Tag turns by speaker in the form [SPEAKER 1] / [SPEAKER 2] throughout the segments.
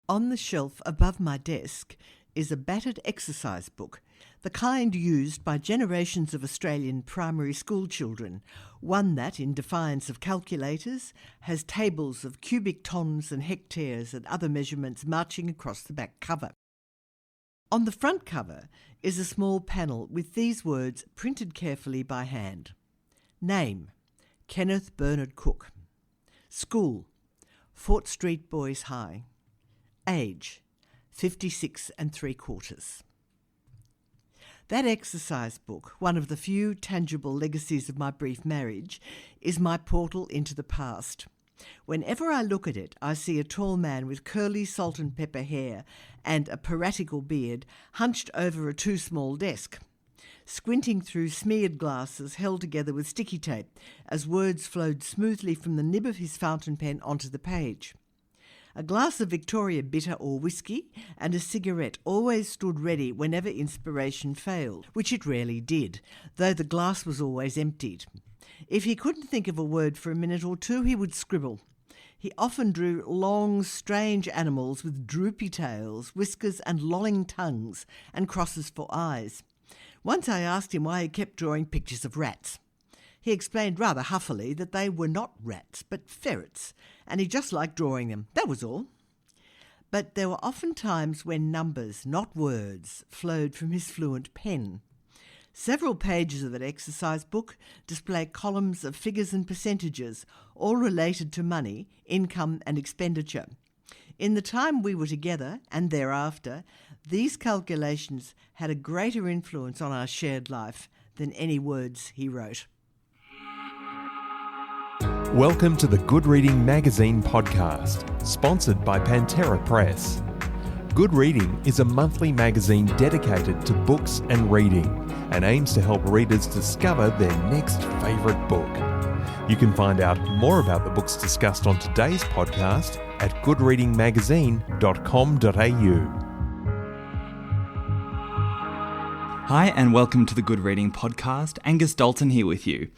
[SPEAKER 1] On the shelf above my desk is a battered exercise book, the kind used by generations of Australian primary school children, one that, in defiance of calculators, has tables of cubic tons and hectares and other measurements marching across the back cover. On the front cover is a small panel with these words printed carefully by hand. Name: Kenneth Bernard Cook. School: Fort Street Boys High. Age: 56 3/4. That exercise book, one of the few tangible legacies of my brief marriage, is my portal into the past. Whenever I look at it, I see a tall man with curly salt and pepper hair and a piratical beard hunched over a too small desk, squinting through smeared glasses held together with sticky tape as words flowed smoothly from the nib of his fountain pen onto the page. A glass of Victoria bitter or whiskey and a cigarette always stood ready whenever inspiration failed, which it rarely did, though the glass was always emptied. If he couldn't think of a word for a minute or two, he would scribble. He often drew long, strange animals with droopy tails, whiskers and lolling tongues, and crosses for eyes. Once I asked him why he kept drawing pictures of rats. He explained rather huffily that they were not rats, but ferrets, and he just liked drawing them, that was all. But there were often times when numbers, not words, flowed from his fluent pen. Several pages of that exercise book display columns of figures and percentages, all related to money, income and expenditure. In the time we were together, and thereafter, these calculations had a greater influence on our shared life than any words he wrote.
[SPEAKER 2] Welcome to the Good Reading Magazine podcast, sponsored by Pantera Press. Good Reading is a monthly magazine dedicated to books and reading and aims to help readers discover their next favourite book. You can find out more about the books discussed on today's podcast at goodreadingmagazine.com.au.
[SPEAKER 3] Hi and welcome to the Good Reading podcast. Angus Dalton here with you.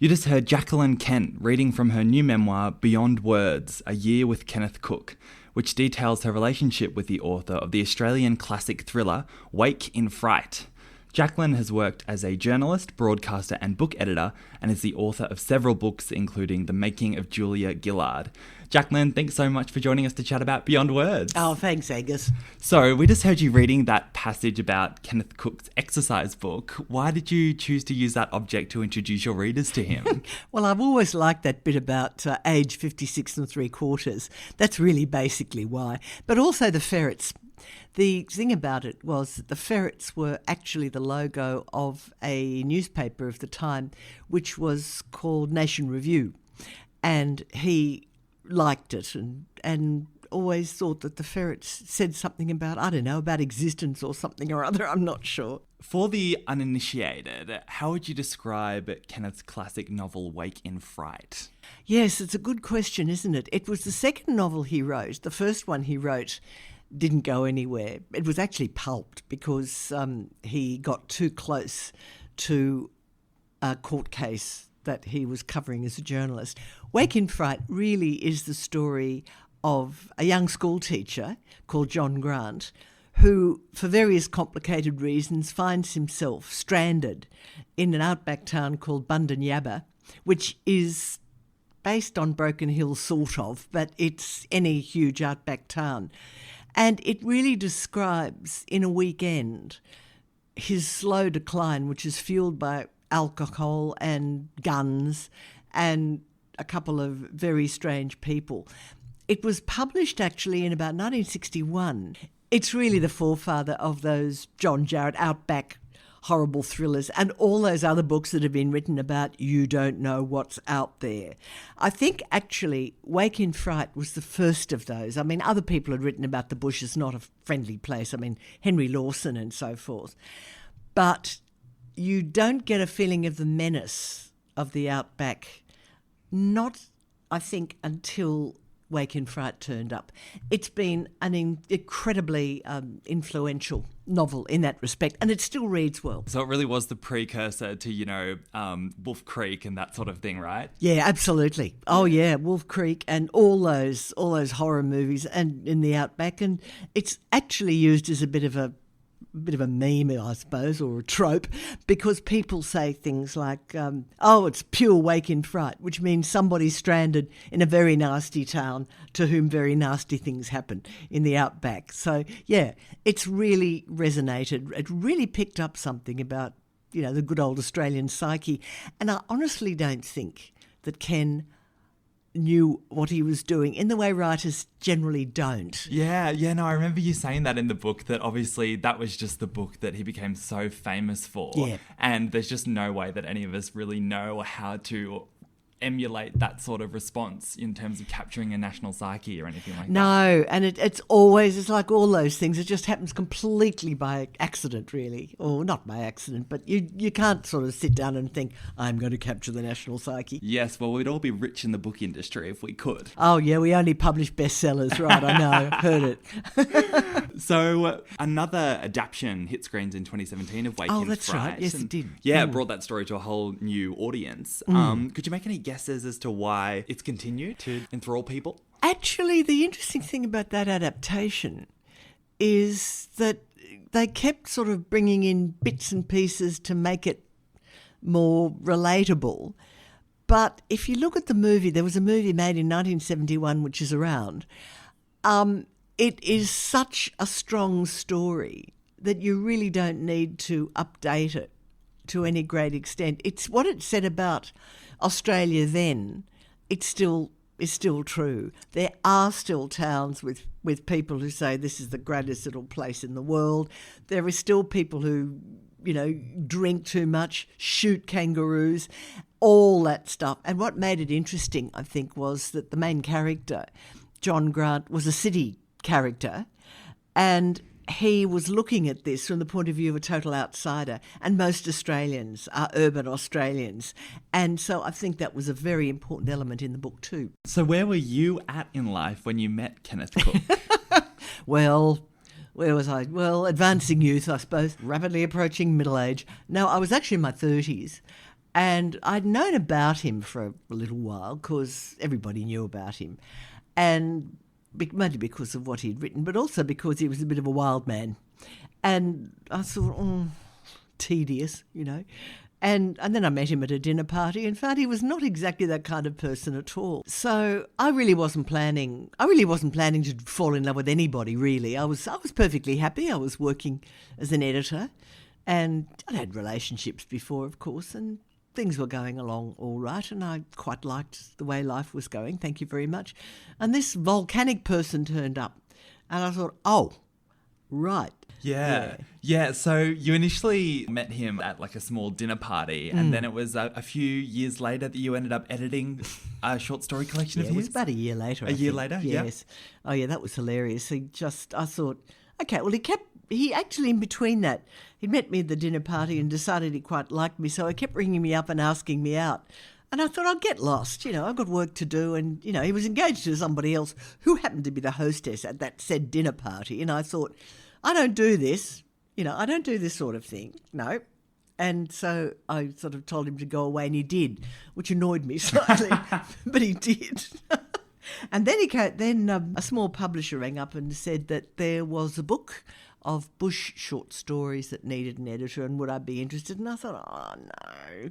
[SPEAKER 3] You just heard Jacqueline Kent reading from her new memoir, Beyond Words, A Year with Kenneth Cook, which details her relationship with the author of the Australian classic thriller, Wake in Fright. Jacqueline has worked as a journalist, broadcaster and book editor, and is the author of several books, including The Making of Julia Gillard. Jacqueline, thanks so much for joining us to chat about Beyond Words.
[SPEAKER 1] Oh, thanks, Angus.
[SPEAKER 3] So, we just heard you reading that passage about Kenneth Cook's exercise book. Why did you choose to use that object to introduce your readers to him?
[SPEAKER 1] Well, I've always liked that bit about age 56 3/4. That's really basically why. But also the ferrets. The thing about it was that the ferrets were actually the logo of a newspaper of the time, which was called Nation Review. And he liked it and always thought that the ferrets said something about, I don't know, about existence or something or other, I'm not sure.
[SPEAKER 3] For the uninitiated, how would you describe Kenneth's classic novel, Wake in Fright?
[SPEAKER 1] Yes, it's a good question, isn't it? It was the second novel he wrote. The first one he wrote didn't go anywhere. It was actually pulped because he got too close to a court case that he was covering as a journalist. Wake in Fright really is the story of a young school teacher called John Grant who, for various complicated reasons, finds himself stranded in an outback town called Bundan-Yabba, which is based on Broken Hill, sort of, but it's any huge outback town. And it really describes, in a weekend, his slow decline, which is fueled by alcohol and guns and a couple of very strange people. It was published actually in about 1961. It's really the forefather of those John Jarratt outback horrible thrillers and all those other books that have been written about you don't know what's out there. I think actually Wake in Fright was the first of those. I mean, other people had written about the bush as not a friendly place. I mean, Henry Lawson and so forth. But you don't get a feeling of the menace of the outback, not, I think, until Wake in Fright turned up. It's been an incredibly influential novel in that respect, and it still reads well.
[SPEAKER 3] So it really was the precursor to, Wolf Creek and that sort of thing, right?
[SPEAKER 1] Yeah, absolutely. Oh yeah, Wolf Creek and all those horror movies and in the Outback, and it's actually used as a bit of a meme, I suppose, or a trope, because people say things like, it's pure wake in fright, which means somebody's stranded in a very nasty town to whom very nasty things happen in the Outback. So, yeah, it's really resonated. It really picked up something about, the good old Australian psyche. And I honestly don't think that Ken knew what he was doing in the way writers generally don't.
[SPEAKER 3] Yeah, no, I remember you saying that in the book, that obviously that was just the book that he became so famous for.
[SPEAKER 1] Yeah.
[SPEAKER 3] And there's just no way that any of us really know how to emulate that sort of response in terms of capturing a national psyche or anything like that.
[SPEAKER 1] No, and it's like all those things. It just happens completely by accident, really. Or not by accident, but you can't sort of sit down and think, I'm going to capture the national psyche.
[SPEAKER 3] Yes, well, we'd all be rich in the book industry if we could.
[SPEAKER 1] Oh, yeah, we only publish bestsellers, right? I know, heard it.
[SPEAKER 3] So another adaptation hit screens in 2017 of Wake in Fright.
[SPEAKER 1] Oh, that's right. Yes, it did.
[SPEAKER 3] Yeah, it brought that story to a whole new audience. Could you make any guesses as to why it's continued to enthrall people?
[SPEAKER 1] Actually, the interesting thing about that adaptation is that they kept sort of bringing in bits and pieces to make it more relatable. But if you look at the movie, there was a movie made in 1971, which is around. It is such a strong story that you really don't need to update it to any great extent. It's what it said about Australia then. It's still true. There are still towns with people who say this is the greatest little place in the world. There are still people who, drink too much, shoot kangaroos, all that stuff. And what made it interesting, I think, was that the main character, John Grant, was a city character, and he was looking at this from the point of view of a total outsider, and most Australians are urban Australians. And so I think that was a very important element in the book too.
[SPEAKER 3] So where were you at in life when you met Kenneth Cook?
[SPEAKER 1] Well, where was I? Well, advancing youth, I suppose, rapidly approaching middle age. No, I was actually in my 30s, and I'd known about him for a little while because everybody knew about him. And mainly because of what he'd written, but also because he was a bit of a wild man. And I thought, tedious, And then I met him at a dinner party and found he was not exactly that kind of person at all. So I really wasn't planning to fall in love with anybody, really. I was perfectly happy. I was working as an editor, and I'd had relationships before, of course, and things were going along all right, and I quite liked the way life was going, thank you very much. And this volcanic person turned up, and I thought, oh, right.
[SPEAKER 3] Yeah. So you initially met him at like a small dinner party, and then it was a few years later that you ended up editing a short story collection of his?
[SPEAKER 1] It was about a year later.
[SPEAKER 3] A year later,
[SPEAKER 1] yes. Yeah. Oh, yeah, that was hilarious. I thought, okay, well, he actually, in between that, he'd met me at the dinner party and decided he quite liked me, so he kept ringing me up and asking me out. And I thought, I'll get lost, I've got work to do. And, he was engaged to somebody else who happened to be the hostess at that said dinner party. And I thought, I don't do this, I don't do this sort of thing, no. And so I sort of told him to go away, and he did, which annoyed me slightly, but he did. And then a small publisher rang up and said that there was a book of bush short stories that needed an editor, and would I be interested? And I thought, oh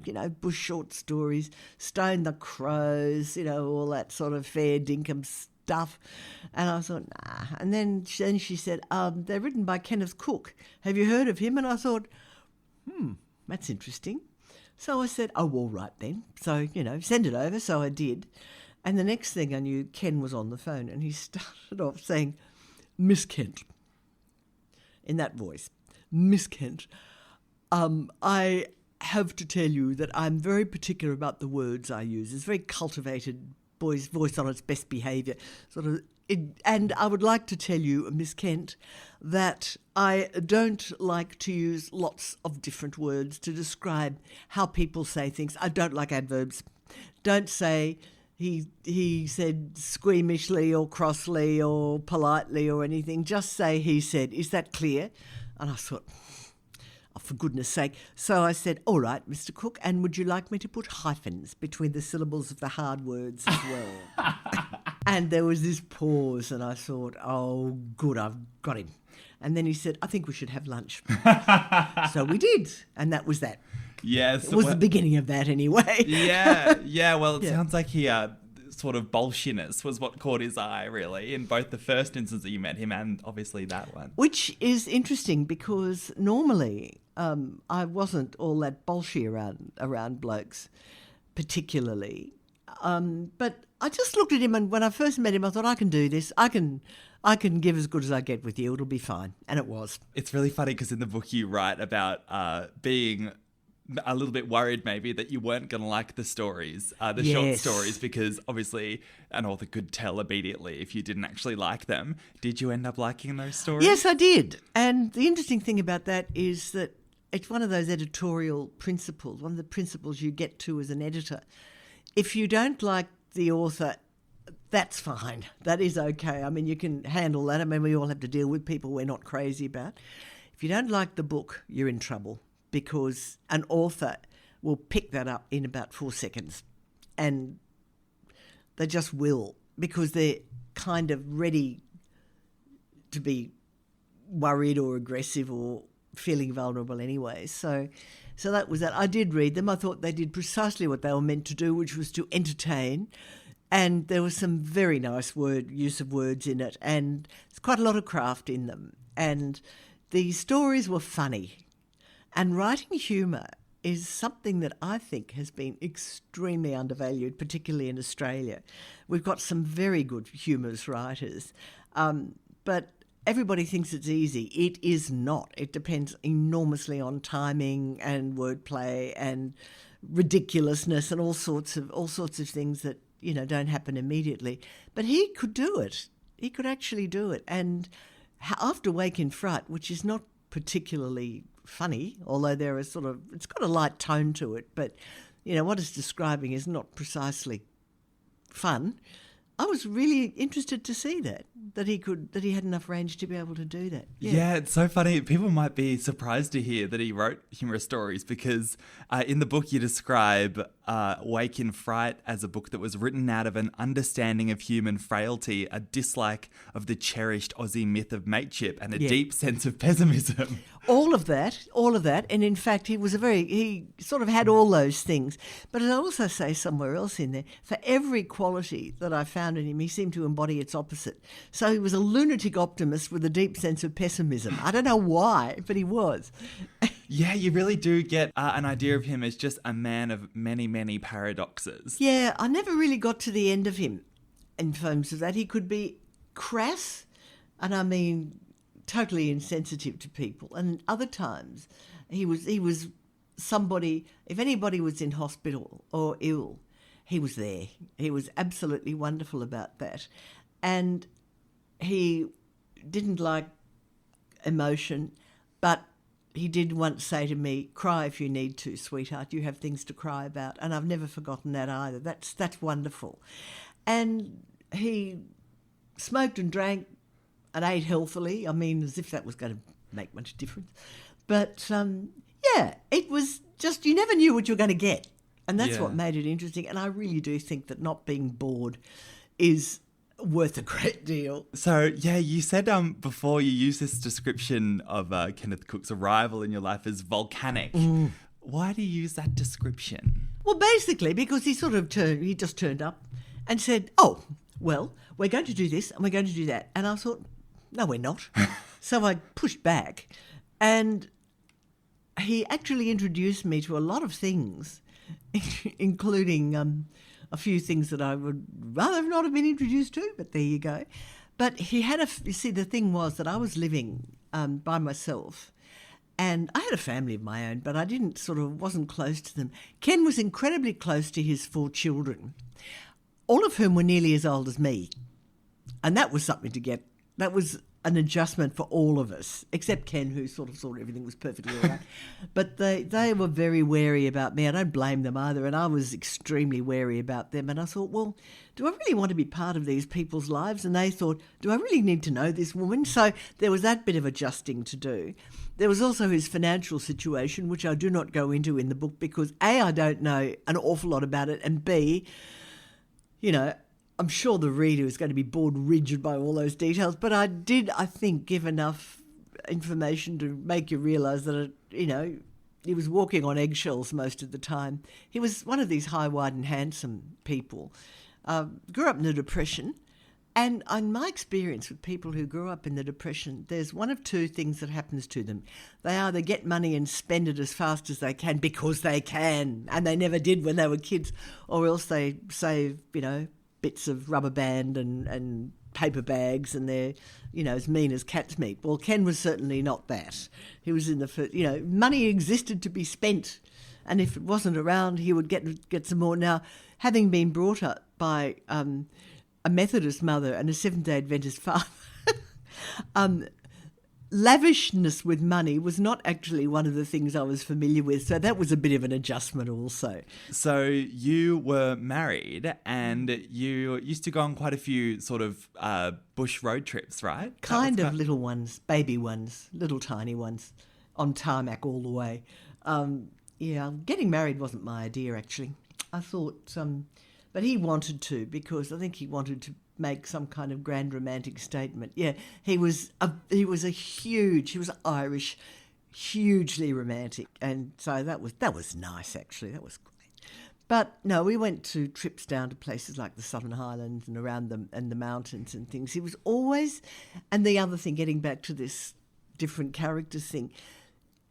[SPEAKER 1] no, bush short stories, Stone the Crows, all that sort of fair dinkum stuff. And I thought, nah. And then she said, they're written by Kenneth Cook. Have you heard of him? And I thought, that's interesting. So I said, oh, all right then. So, send it over. So I did. And the next thing I knew, Ken was on the phone, and he started off saying, Miss Kent, in that voice, Miss Kent, I have to tell you that I'm very particular about the words I use. It's very cultivated, voice on its best behaviour, and I would like to tell you, Miss Kent, that I don't like to use lots of different words to describe how people say things. I don't like adverbs. Don't say he said squeamishly or crossly or politely or anything. Just say he said. Is that clear? And I thought, oh, for goodness sake. So I said, all right, Mr. Cook, and would you like me to put hyphens between the syllables of the hard words as well? And there was this pause, and I thought, oh, good, I've got him. And then he said, I think we should have lunch. So we did, and that was that.
[SPEAKER 3] Yes.
[SPEAKER 1] It was the beginning of that anyway.
[SPEAKER 3] Yeah. Well, it sounds like he sort of bolshiness was what caught his eye, really, in both the first instance that you met him and obviously that one.
[SPEAKER 1] Which is interesting because normally I wasn't all that bolshy around blokes, particularly. But I just looked at him, and when I first met him, I thought, I can do this. I can give as good as I get with you. It'll be fine. And it was.
[SPEAKER 3] It's really funny because in the book you write about being a little bit worried maybe that you weren't going to like the stories, short stories, because obviously an author could tell immediately if you didn't actually like them. Did you end up liking those stories?
[SPEAKER 1] Yes, I did. And the interesting thing about that is that it's one of those editorial principles, one of the principles you get to as an editor. If you don't like the author, that's fine. That is okay. I mean, you can handle that. I mean, we all have to deal with people we're not crazy about. If you don't like the book, you're in trouble, because an author will pick that up in about 4 seconds. And they just will, because they're kind of ready to be worried or aggressive or feeling vulnerable anyway. So that was that. I did read them. I thought they did precisely what they were meant to do, which was to entertain. And there was some very nice use of words in it, and there's quite a lot of craft in them. And the stories were funny. And writing humour is something that I think has been extremely undervalued, particularly in Australia. We've got some very good humorous writers, but everybody thinks it's easy. It is not. It depends enormously on timing and wordplay and ridiculousness and all sorts of things that, you know, don't happen immediately. But he could do it. He could actually do it. And after Wake in Fright, which is not particularly funny, although it's got a light tone to it, but, you know, what it's describing is not precisely fun. I was really interested to see that he had enough range to be able to do that.
[SPEAKER 3] Yeah, it's so funny. People might be surprised to hear that he wrote humorous stories because in the book you describe Wake in Fright as a book that was written out of an understanding of human frailty, a dislike of the cherished Aussie myth of mateship, and a deep sense of pessimism. All of that. And in fact, he sort of had all those things. But I also say somewhere else in there, for every quality that I found in him, he seemed to embody its opposite. So he was a lunatic optimist with a deep sense of pessimism. I don't know why, but he was. Yeah, you really do get an idea of him as just a man of many, many paradoxes. Yeah, I never really got to the end of him in terms of that. He could be crass, and I mean totally insensitive to people. And other times he was somebody, if anybody was in hospital or ill, he was there. He was absolutely wonderful about that. And he didn't like emotion, but he did once say to me, cry if you need to, sweetheart. You have things to cry about. And I've never forgotten that either. That's wonderful. And he smoked and drank and ate healthily. I mean, as if that was going to make much difference. But, it was just, you never knew what you were going to get. And that's what made it interesting. And I really do think that not being bored is worth a great deal. So, you said before you used this description of Kenneth Cook's arrival in your life as volcanic. Why do you use that description? Well, basically because he just turned up and said, oh, well, we're going to do this and we're going to do that. And I thought, no, we're not. So I pushed back, and he actually introduced me to a lot of things, including a few things that I would rather not have been introduced to, but there you go. But he had you see, the thing was that I was living by myself, and I had a family of my own, but I wasn't close to them. Ken was incredibly close to his 4 children, all of whom were nearly as old as me. And that was something to get. That was
[SPEAKER 1] an adjustment for all of us, except Ken, who sort of thought everything was perfectly all right. But they were very wary about me. I don't blame them either, and I was extremely wary about them. And I thought, well, do I really want to be part of these people's lives? And they thought, do I really need to know this woman? So there was that bit of adjusting to do. There was also his financial situation, which I do not go into in the book because A, I don't know an awful lot about it, and B, you know, I'm sure the reader is going to be bored rigid by all those details, but I did, I think, give enough information to make you realise that, he was walking on eggshells most of the time. He was one of these high, wide and handsome people. Grew up in the Depression, and in my experience with people who grew up in the Depression, there's one of two things that happens to them. They either get money and spend it as fast as they can because they can, and they never did when they were kids, or else they save, bits of rubber band and paper bags, and they're, as mean as cat's meat. Well, Ken was certainly not that. He was in the first, money existed to be spent, and if it wasn't around, he would get some more. Now, having been brought up by a Methodist mother and a Seventh-day Adventist father, lavishness with money was not actually one of the things I was familiar with, so that was a bit of an adjustment also.
[SPEAKER 3] So you were married and you used to go on quite a few sort of bush road trips, right?
[SPEAKER 1] Kind of little ones, baby ones, little tiny ones, on tarmac all the way. Getting married wasn't my idea, actually. I thought, but he wanted to, because I think he wanted to make some kind of grand romantic statement. Yeah, he was Irish, hugely romantic, and so that was nice, actually. That was great. But no, we went to trips down to places like the Southern Highlands and around the mountains and things. He was always, and the other thing, getting back to this different characters thing,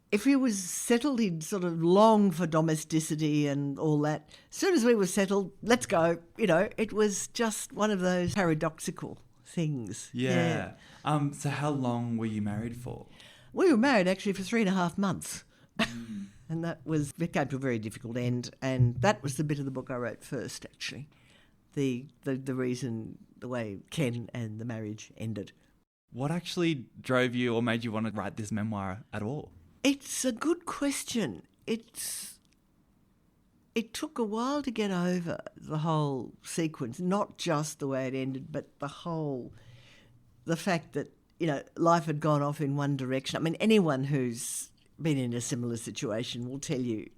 [SPEAKER 1] if he was settled, he'd sort of long for domesticity and all that. As soon as we were settled, let's go. It was just one of those paradoxical things.
[SPEAKER 3] Yeah. So how long were you married for?
[SPEAKER 1] We were married actually for 3.5 months. And it came to a very difficult end. And that was the bit of the book I wrote first, actually. The reason, the way Ken and the marriage ended.
[SPEAKER 3] What actually drove you or made you want to write this memoir at all?
[SPEAKER 1] It's a good question. It took a while to get over the whole sequence, not just the way it ended, but the fact that, life had gone off in one direction. I mean, anyone who's been in a similar situation will tell you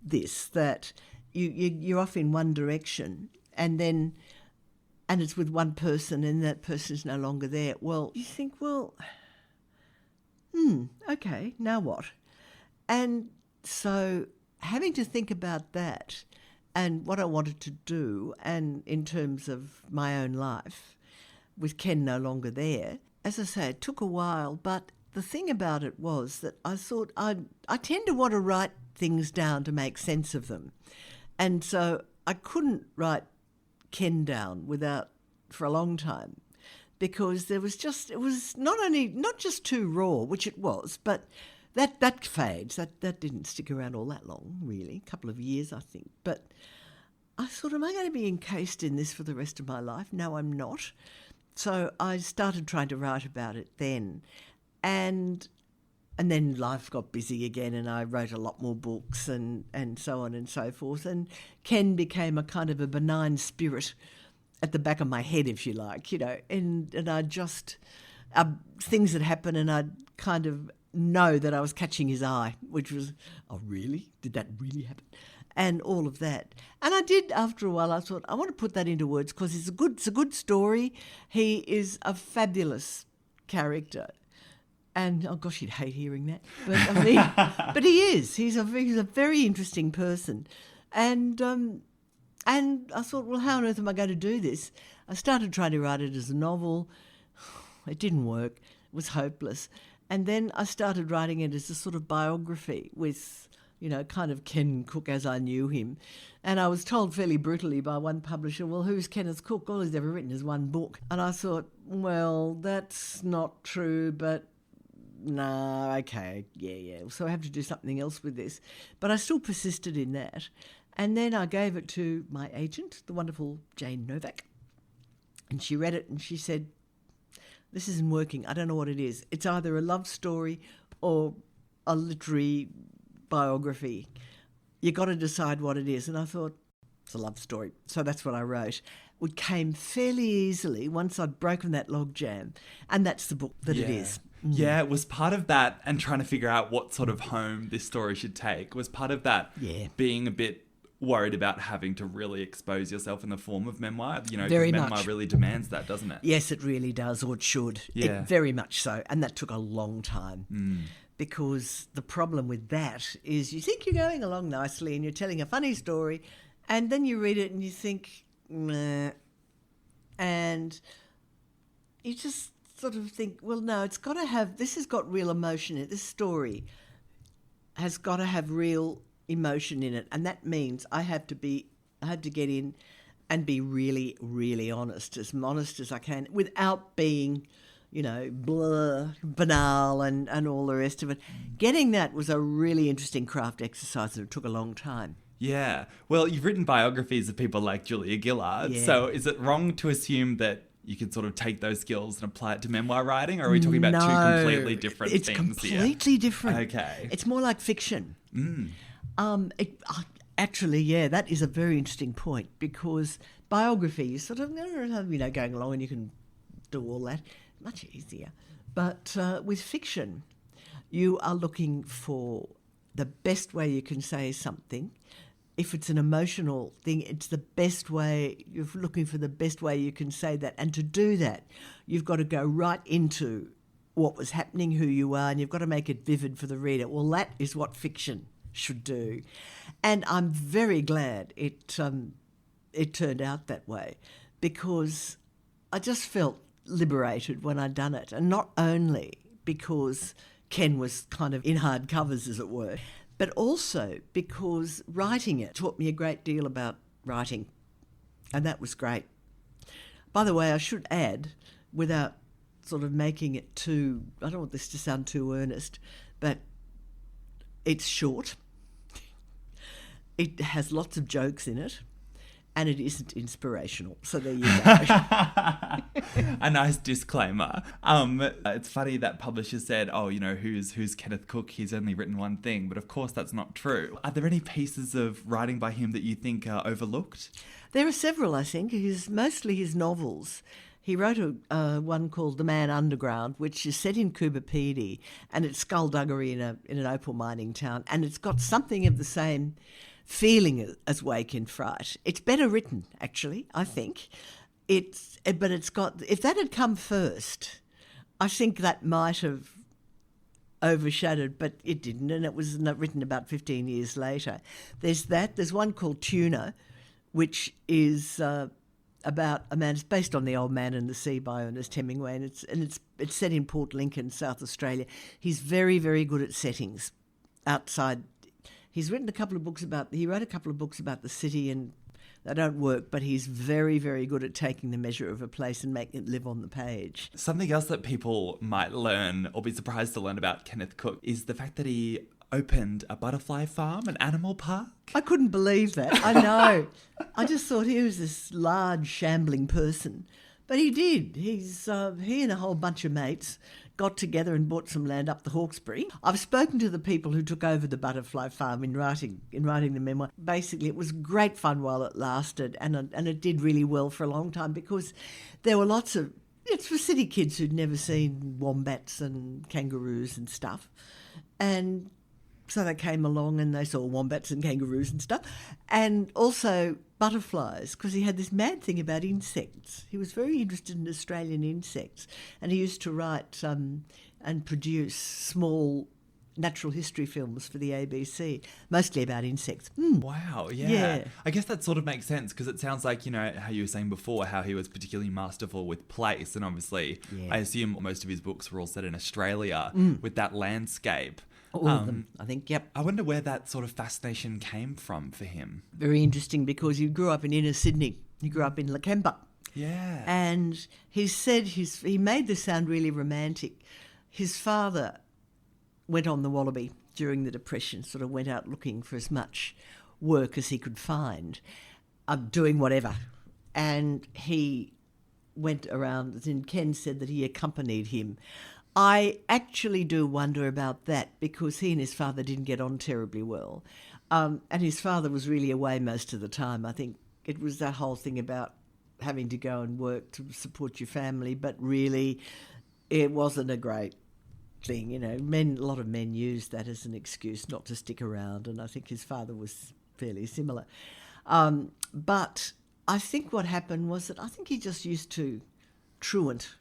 [SPEAKER 1] this, that you're off in one direction and it's with one person and that person's no longer there. Well, you think, okay, now what? And so having to think about that and what I wanted to do, and in terms of my own life, with Ken no longer there, as I say, it took a while, but the thing about it was that I thought I tend to want to write things down to make sense of them. And so I couldn't write Ken down for a long time, because it was not just too raw, which it was, but that fades. That didn't stick around all that long, really, a couple of years, I think. But I thought, am I going to be encased in this for the rest of my life? No, I'm not. So I started trying to write about it then. And then life got busy again, and I wrote a lot more books and so on and so forth. And Ken became a kind of a benign spirit at the back of my head, if you like, and I just, things that happened, and I'd kind of know that I was catching his eye, which was, oh, really? Did that really happen? And all of that. And I did, after a while, I thought, I want to put that into words because it's a good story. He is a fabulous character. And, oh gosh, you'd hate hearing that. But I mean, but he is. He's a very interesting person. And I thought, well, how on earth am I going to do this? I started trying to write it as a novel. It didn't work. It was hopeless. And then I started writing it as a sort of biography with, kind of Ken Cook as I knew him. And I was told fairly brutally by one publisher, well, who's Kenneth Cook? All he's ever written is one book. And I thought, well, that's not true, but no, okay, yeah. So I have to do something else with this. But I still persisted in that. And then I gave it to my agent, the wonderful Jane Novak. And she read it and she said, this isn't working. I don't know what it is. It's either a love story or a literary biography. You got to decide what it is. And I thought, it's a love story. So that's what I wrote. It came fairly easily once I'd broken that logjam. And that's the book that it is.
[SPEAKER 3] Yeah, it was part of that, and trying to figure out what sort of home this story should take was part of that being a bit worried about having to really expose yourself in the form of memoir. You know,
[SPEAKER 1] Very
[SPEAKER 3] memoir
[SPEAKER 1] much.
[SPEAKER 3] really demands that, doesn't it?
[SPEAKER 1] Yes, it really does, or it should.
[SPEAKER 3] Yeah.
[SPEAKER 1] It, very much so. And that took a long time. Because the problem with that is you think you're going along nicely and you're telling a funny story, and then you read it and you think, meh, and you just sort of think, well, no, it's got to have, this has got real emotion in it. This story has got to have real emotion in it. And that means I had to get in and be really, really honest as I can, without being, you know, banal and all the rest of it. Getting that was a really interesting craft exercise, and it took a long time.
[SPEAKER 3] Yeah. Well, you've written biographies of people like Julia Gillard.
[SPEAKER 1] Yeah.
[SPEAKER 3] So is it wrong to assume that you could sort of take those skills and apply it to memoir writing? Or are we talking about two completely different things here?
[SPEAKER 1] It's completely different.
[SPEAKER 3] Okay.
[SPEAKER 1] It's more like fiction. Actually, yeah, that is a very interesting point, because biography, you sort of, you know, going along and you can do all that. Much easier. But with fiction, you are looking for the best way you can say something. If it's an emotional thing, it's the best way, you're looking for the best way you can say that. And to do that, you've got to go right into what was happening, who you are, and you've got to make it vivid for the reader. Well, that is what fiction should do. And I'm very glad it turned out that way, because I just felt liberated when I'd done it. And not only because Ken was kind of in hard covers, as it were, but also because writing it taught me a great deal about writing. And that was great. By the way, I should add, without sort of making it too, I don't want this to sound too earnest, but it's short. It has lots of jokes in it. And it isn't inspirational. So there you go.
[SPEAKER 3] A nice disclaimer. It's funny that publishers said, oh, you know, who's Kenneth Cook? He's only written one thing. But of course, that's not true. Are there any pieces of writing by him that you think are overlooked?
[SPEAKER 1] There are several, I think. Mostly his novels. He wrote one called The Man Underground, which is set in Coobapedy, and it's skullduggery in an opal mining town. And it's got something of the same feeling as Wake in Fright. It's better written, actually, I think. But it's got, if that had come first, I think that might have overshadowed, but it didn't, and it was written about 15 years later. There's that. There's one called Tuna, which is about a man. It's based on The Old Man and the Sea by Ernest Hemingway, and it's set in Port Lincoln, South Australia. He's very, very good at settings outside. He wrote a couple of books about the city, and they don't work, but he's very, very good at taking the measure of a place and making it live on the page.
[SPEAKER 3] Something else that people might learn or be surprised to learn about Kenneth Cook is the fact that he opened a butterfly farm, an animal park.
[SPEAKER 1] I couldn't believe that. I know. I just thought he was this large, shambling person. But he did. He and a whole bunch of mates got together and bought some land up the Hawkesbury. I've spoken to the people who took over the butterfly farm in writing the memoir. Basically, it was great fun while it lasted, and it did really well for a long time, because there were lots of, it's for city kids who'd never seen wombats and kangaroos and stuff. And so they came along and they saw wombats and kangaroos and stuff. And also butterflies, because he had this mad thing about insects. He was very interested in Australian insects. And he used to write and produce small natural history films for the ABC, mostly about insects.
[SPEAKER 3] Wow, yeah. I guess that sort of makes sense, because it sounds like, you know, how you were saying before, how he was particularly masterful with place. And obviously, I assume most of his books were all set in Australia with that landscape.
[SPEAKER 1] All of them, I think, yep.
[SPEAKER 3] I wonder where that sort of fascination came from for him.
[SPEAKER 1] Very interesting, because he grew up in inner Sydney. He grew up in Lakemba.
[SPEAKER 3] Yeah.
[SPEAKER 1] And he said he made this sound really romantic. His father went on the Wallaby during the Depression, sort of went out looking for as much work as he could find, doing whatever. And he went around, and Ken said that he accompanied him. I actually do wonder about that, because he and his father didn't get on terribly well. And his father was really away most of the time. I think it was that whole thing about having to go and work to support your family, but really it wasn't a great thing. You know, a lot of men used that as an excuse not to stick around, and I think his father was fairly similar. But I think what happened was that I think he just used to truant,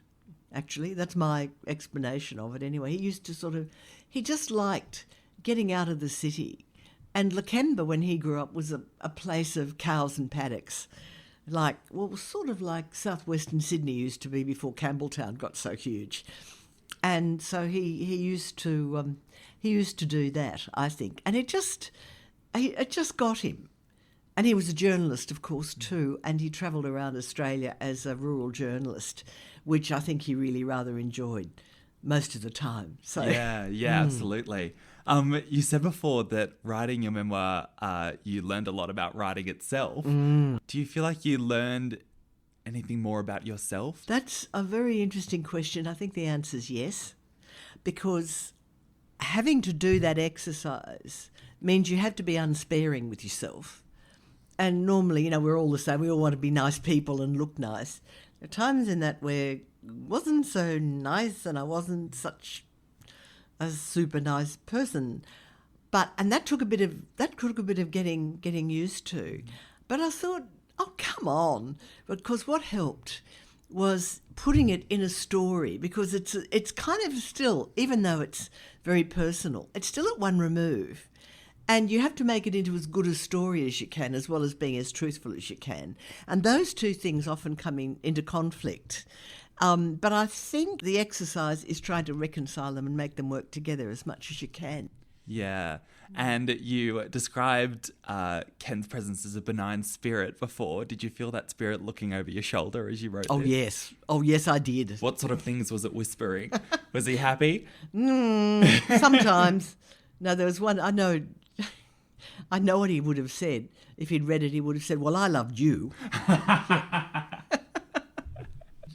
[SPEAKER 1] actually. That's my explanation of it anyway. He used to he just liked getting out of the city. And Lakemba, when he grew up, was a place of cows and paddocks. Sort of like southwestern Sydney used to be before Campbelltown got so huge. And so he used to do that, I think. And it just got him. And he was a journalist, of course, too, and he travelled around Australia as a rural journalist, which I think he really rather enjoyed most of the time. So
[SPEAKER 3] Absolutely. You said before that writing your memoir, you learned a lot about writing itself. Do you feel like you learned anything more about yourself?
[SPEAKER 1] That's a very interesting question. I think the answer is yes, because having to do that exercise means you have to be unsparing with yourself. And normally, you know, we're all the same. We all want to be nice people and look nice. There are times in that where I wasn't so nice and I wasn't such a super nice person, and that took a bit of getting used to. But I thought, oh, come on, because what helped was putting it in a story, because it's kind of still, even though it's very personal, it's still at one remove. And you have to make it into as good a story as you can, as well as being as truthful as you can. And those two things often come into conflict. But I think the exercise is trying to reconcile them and make them work together as much as you can.
[SPEAKER 3] Yeah. And you described Ken's presence as a benign spirit before. Did you feel that spirit looking over your shoulder as you wrote this?
[SPEAKER 1] Yes. Oh, yes, I did.
[SPEAKER 3] What sort of things was it whispering? Was he happy?
[SPEAKER 1] Sometimes. No, there was one, I know what he would have said. If he'd read it, he would have said, well, I loved you.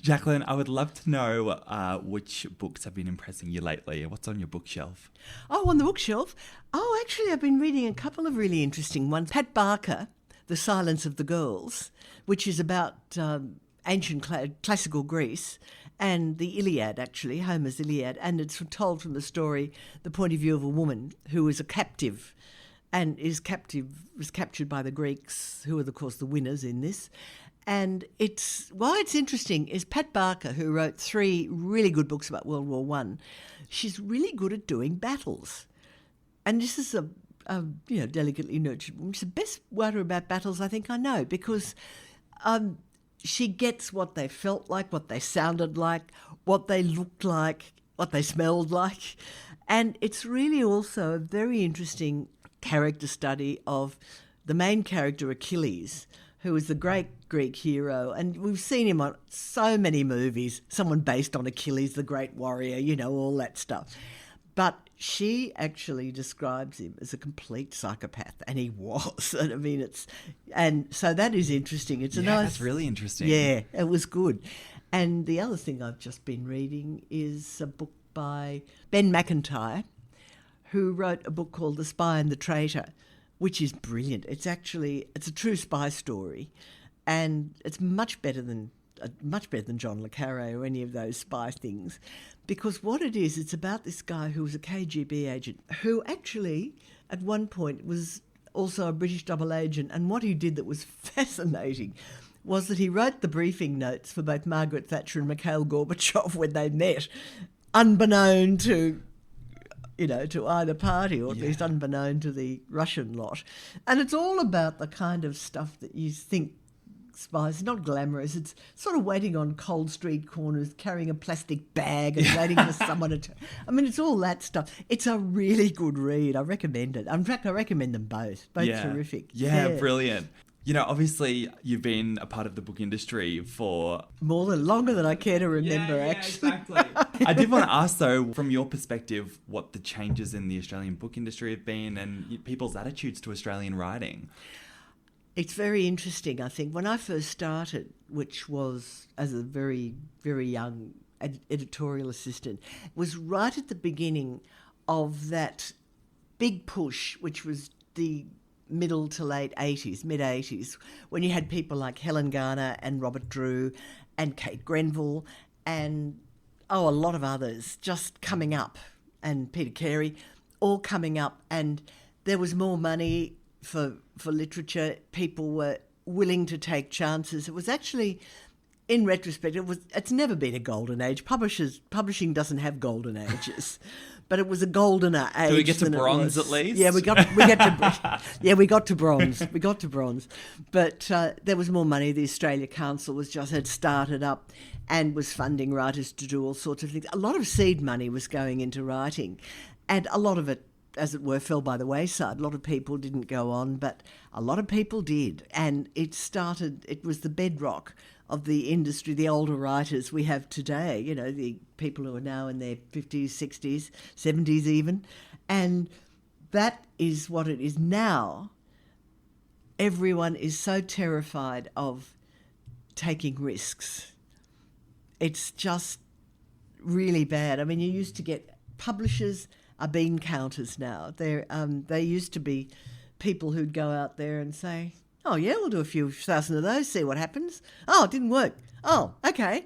[SPEAKER 3] Jacqueline, I would love to know which books have been impressing you lately. What's on your bookshelf?
[SPEAKER 1] Oh, on the bookshelf? Oh, actually, I've been reading a couple of really interesting ones. Pat Barker, The Silence of the Girls, which is about ancient classical Greece, and the Iliad, actually, Homer's Iliad, and it's told from the point of view of a woman who is a captive and was captured by the Greeks, who are, of course, the winners in this. And why it's interesting is Pat Barker, who wrote 3 really good books about World War I, she's really good at doing battles. And this is a delicately nurtured woman. She's the best writer about battles I think I know, because she gets what they felt like, what they sounded like, what they looked like, what they smelled like. And it's really also a very interesting character study of the main character, Achilles, who is the great Greek hero. And we've seen him on so many movies, someone based on Achilles, the great warrior, all that stuff. But she actually describes him as a complete psychopath, and he was. And so that is interesting. It's
[SPEAKER 3] that's really interesting.
[SPEAKER 1] Yeah, it was good. And the other thing I've just been reading is a book by Ben McIntyre, who wrote a book called The Spy and the Traitor, which is brilliant. It's a true spy story, and it's much better than John le Carré or any of those spy things, because what it is, it's about this guy who was a KGB agent who actually at one point was also a British double agent, and what he did that was fascinating was that he wrote the briefing notes for both Margaret Thatcher and Mikhail Gorbachev when they met, unbeknown to either party, or at least unbeknown to the Russian lot. And it's all about the kind of stuff that you think spies, not glamorous. It's sort of waiting on cold street corners, carrying a plastic bag and waiting for someone to... it's all that stuff. It's a really good read. I recommend it. In fact, I recommend them both. Both terrific.
[SPEAKER 3] Yeah, brilliant. Obviously, you've been a part of the book industry for...
[SPEAKER 1] longer than I care to remember, actually.
[SPEAKER 3] Exactly. I did want to ask, though, from your perspective, what the changes in the Australian book industry have been and people's attitudes to Australian writing.
[SPEAKER 1] It's very interesting, I think. When I first started, which was as a very, very young editorial assistant, was right at the beginning of that big push, which was the middle to late 80s, mid-80s, when you had people like Helen Garner and Robert Drew and Kate Grenville and, a lot of others just coming up, and Peter Carey, all coming up, and there was more money for literature. People were willing to take chances. It was actually, in retrospect, it's never been a golden age. Publishing doesn't have golden ages, but it was a goldener age.
[SPEAKER 3] Do we get to bronze at least?
[SPEAKER 1] Yeah, we got to bronze. We got to bronze, but there was more money. The Australia Council had started up and was funding writers to do all sorts of things. A lot of seed money was going into writing, and a lot of it, as it were, fell by the wayside. A lot of people didn't go on, but a lot of people did. And it was the bedrock of the industry, the older writers we have today, the people who are now in their 50s, 60s, 70s even. And that is what it is now. Everyone is so terrified of taking risks. It's just really bad. I mean, you used to get publishers are bean counters now. They used to be people who'd go out there and say, oh, yeah, we'll do a few thousand of those, see what happens. Oh, it didn't work. Oh, okay.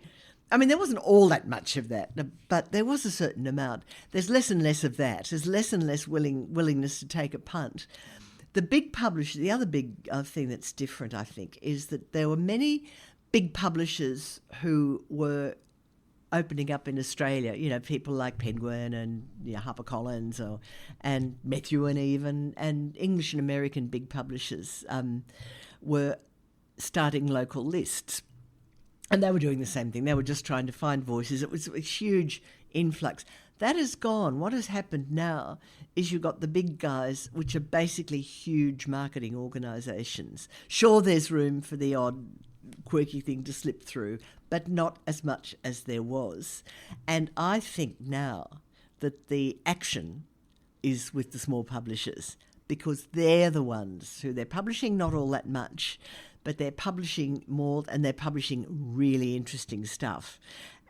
[SPEAKER 1] I mean, there wasn't all that much of that, but there was a certain amount. There's less and less of that. There's less and less willingness to take a punt. The big publishers, the other big thing that's different, I think, is that there were many big publishers who were opening up in Australia, people like Penguin and HarperCollins and Methuen even, and English and American big publishers were starting local lists. And they were doing the same thing. They were just trying to find voices. It was a huge influx. That has gone. What has happened now is you've got the big guys, which are basically huge marketing organisations. Sure, there's room for the odd quirky thing to slip through, but not as much as there was. And I think now that the action is with the small publishers, because they're the ones who they're publishing not all that much, but they're publishing more, and they're publishing really interesting stuff.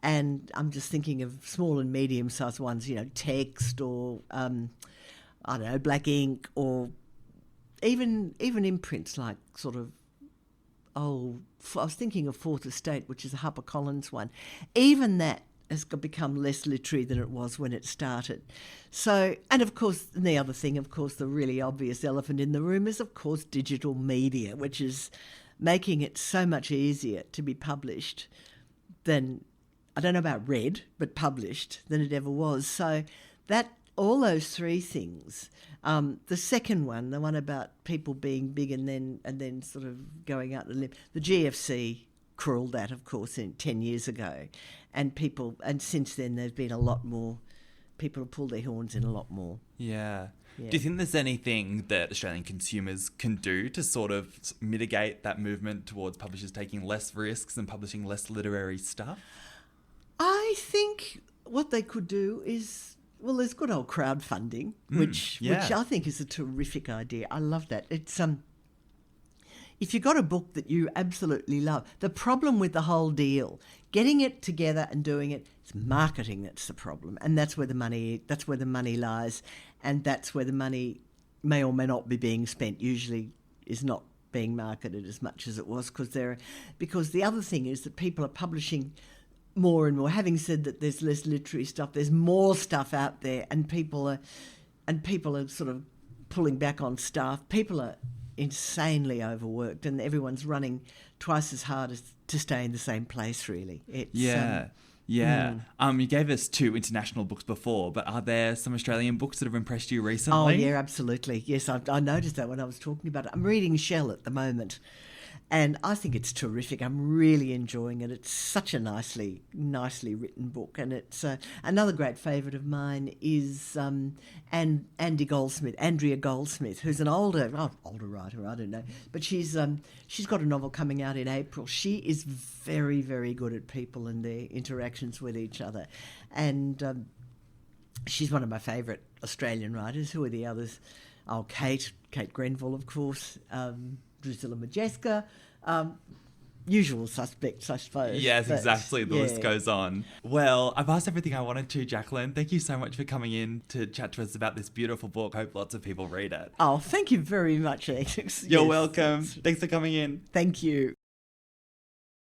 [SPEAKER 1] And I'm just thinking of small and medium-sized ones, Text or, Black Ink, or even imprints like sort of, I was thinking of Fourth Estate, which is a HarperCollins one. Even that has become less literary than it was when it started. So, and of course, the other thing, the really obvious elephant in the room is, of course, digital media, which is making it so much easier to be published than, I don't know about read, but published, than it ever was. So that, all those three things. The second one, the one about people being big and then sort of going out the limb, the GFC crawled that, of course, 10 years ago, and since then there's been a lot more people have pulled their horns in a lot more.
[SPEAKER 3] Yeah. Do you think there's anything that Australian consumers can do to sort of mitigate that movement towards publishers taking less risks and publishing less literary stuff?
[SPEAKER 1] I think what they could do is, well, there's good old crowdfunding, which I think is a terrific idea. I love that. It's if you've got a book that you absolutely love, the problem with the whole deal, getting it together and doing it, it's marketing that's the problem, and that's where the money lies, and that's where the money may or may not be being spent. Usually, is not being marketed as much as it was because the other thing is that people are publishing more and more. Having said that, there's less literary stuff. There's more stuff out there, and people are sort of pulling back on staff. People are insanely overworked, and everyone's running twice as hard as to stay in the same place. Really,
[SPEAKER 3] You gave us 2 international books before, but are there some Australian books that have impressed you recently?
[SPEAKER 1] Oh yeah, absolutely. Yes, I noticed that when I was talking about it. I'm reading Shell at the moment, and I think it's terrific. I'm really enjoying it. It's such a nicely written book, and it's another great favourite of mine is Andrea Goldsmith, who's an older writer. I don't know, but she's got a novel coming out in April. She is very, very good at people and their interactions with each other, and she's one of my favourite Australian writers. Who are the others? Oh, Kate Grenville, of course. Drusilla Majeska. Usual suspects, I suppose.
[SPEAKER 3] Yes,
[SPEAKER 1] but,
[SPEAKER 3] exactly. The list goes on. Well, I've asked everything I wanted to, Jacqueline. Thank you so much for coming in to chat to us about this beautiful book. Hope lots of people read it.
[SPEAKER 1] Oh, thank you very much, Alex.
[SPEAKER 3] You're welcome. Thanks for coming in.
[SPEAKER 1] Thank you.